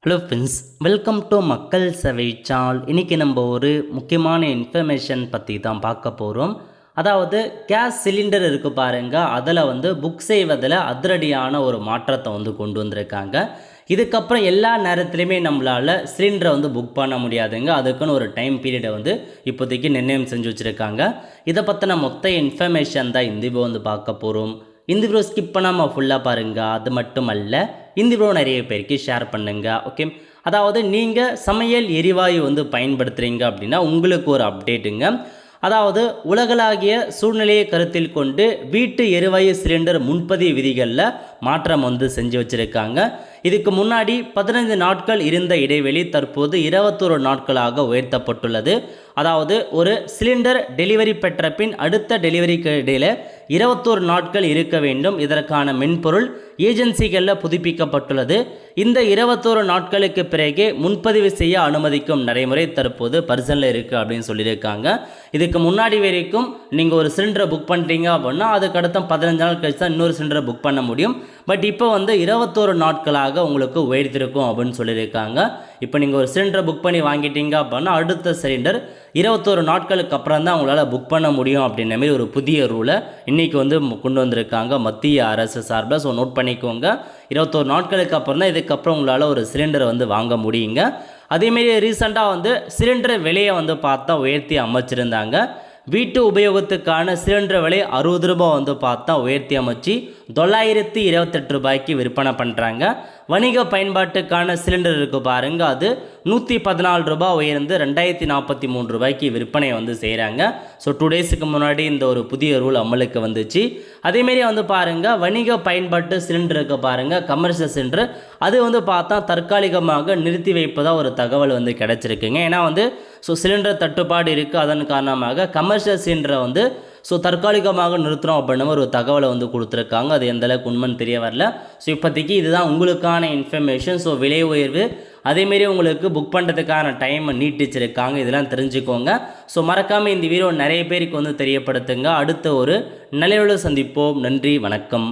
Hello friends, welcome to மக்கள் சேவை channel. இன்றைக்கி நம்ம ஒரு முக்கியமான இன்ஃபர்மேஷன் பற்றி தான் பார்க்க போகிறோம். அதாவது கேஸ் சிலிண்டர் இருக்குது பாருங்கள், அதில் புக் செய்வதில் அதிரடியான ஒரு மாற்றத்தை கொண்டு வந்திருக்காங்க. இதுக்கப்புறம் எல்லா நேரத்துலையுமே நம்மளால் சிலிண்டரை புக் பண்ண முடியாதுங்க. அதுக்குன்னு ஒரு டைம் பீரியடை இப்போதைக்கு நிர்ணயம் செஞ்சு வச்சுருக்காங்க. இதை பற்றின மொத்த இன்ஃபர்மேஷன் தான் இந்த வீடியோ பார்க்க போகிறோம். இந்த வீடியோ ஸ்கிப் பண்ணாமல் ஃபுல்லாக பாருங்கள். அது மட்டும் அல்ல, இந்த வீடியோ நிறைய பேருக்கு ஷேர் பண்ணுங்கள். ஓகே, அதாவது நீங்கள் சமையல் எரிவாயு பயன்படுத்துகிறீங்க அப்படின்னா உங்களுக்கு ஒரு அப்டேட்டுங்க. அதாவது உலகளாகிய சூழ்நிலையை கருத்தில் கொண்டு வீட்டு எரிவாயு சிலிண்டர் முன்பதிவு விதிகளில் மாற்றம் செஞ்சு வச்சுருக்காங்க. இதுக்கு முன்னாடி 15 நாட்கள் இருந்த இடைவெளி தற்போது 21 நாட்களாக உயர்த்தப்பட்டுள்ளது. அதாவது ஒரு சிலிண்டர் டெலிவரி பெற்ற பின் அடுத்த டெலிவரிக்கு இடையில் 21 நாட்கள் இருக்க வேண்டும். இதற்கான மென்பொருள் ஏஜென்சிகளில் புதுப்பிக்கப்பட்டுள்ளது. இந்த 21 நாட்களுக்கு பிறகே முன்பதிவு செய்ய அனுமதிக்கும் நடைமுறை தற்போது பரிசனில் இருக்குது அப்படின்னு சொல்லியிருக்காங்க. இதுக்கு முன்னாடி வரைக்கும் நீங்கள் ஒரு சிலிண்டரை புக் பண்ணுறீங்க அப்படின்னா அதுக்கு அடுத்த 15 நாள் கழிச்சு தான் இன்னொரு சிலிண்டரை புக் பண்ண முடியும். பட் இப்போ 21 நாட்களாக உங்களுக்கு உயர்த்திருக்கும் அப்படின்னு சொல்லியிருக்காங்க. இப்போ நீங்கள் ஒரு சிலிண்டரை புக் பண்ணி வாங்கிட்டீங்க அப்படின்னா அடுத்த சிலிண்டர் 21 நாட்களுக்கு அப்புறம் தான் உங்களால் புக் பண்ண முடியும் அப்படின்ற மாதிரி ஒரு புதிய ரூலை இன்றைக்கி கொண்டு வந்திருக்காங்க மத்திய அரசு சார்பில். ஸோ நோட் பண்ணிக்கோங்க, 21 நாட்களுக்கு அப்புறம் தான் இதுக்கப்புறம் உங்களால் ஒரு சிலிண்டரை வாங்க முடியுங்க. அதேமாரி ரீசெண்டாக சிலிண்டர் விலையை பார்த்தா உயர்த்தி அமைச்சிருந்தாங்க. வீட்டு உபயோகத்துக்கான சிலிண்டர் விலை 60 ரூபாய் பார்த்தா உயர்த்தி அமைச்சு 928 ரூபாய்க்கு விற்பனை பண்ணுறாங்க. வணிக பயன்பாட்டுக்கான சிலிண்டர் இருக்குது பாருங்கள், அது 114 ரூபாய் உயர்ந்து 2043 ரூபாய்க்கு விற்பனை செய்கிறாங்க. ஸோ 2 டேஸுக்கு முன்னாடி இந்த ஒரு புதிய ரூல் அமலுக்கு வந்துச்சு. அதேமாரி பாருங்கள், வணிக பயன்பாட்டு சிலிண்டர் இருக்குது பாருங்கள், கமர்ஷியல் சிலிண்டர், அது பார்த்தா தற்காலிகமாக நிறுத்தி வைப்பதாக ஒரு தகவல் கிடச்சிருக்குங்க. ஏன்னா சிலிண்டர் தட்டுப்பாடு இருக்குது, அதன் காரணமாக கமர்ஷியல் சிலிண்டரை தற்காலிகமாக நிறுத்துகிறோம் அப்படின்ற ஒரு தகவலை கொடுத்துருக்காங்க. அது எந்தளவுக்கு உண்மைன்னு தெரிய வரல. ஸோ இப்போதைக்கு இதுதான் உங்களுக்கான இன்ஃபர்மேஷன். ஸோ விலை உயர்வு அதேமாரி உங்களுக்கு புக் பண்ணுறதுக்கான டைமை நீட்டிச்சிருக்காங்க, இதெல்லாம் தெரிஞ்சுக்கோங்க. ஸோ மறக்காமல் இந்த வீடியோ நிறைய பேருக்கு தெரியப்படுத்துங்க. அடுத்த ஒரு நிலையோடு சந்திப்போம். நன்றி, வணக்கம்.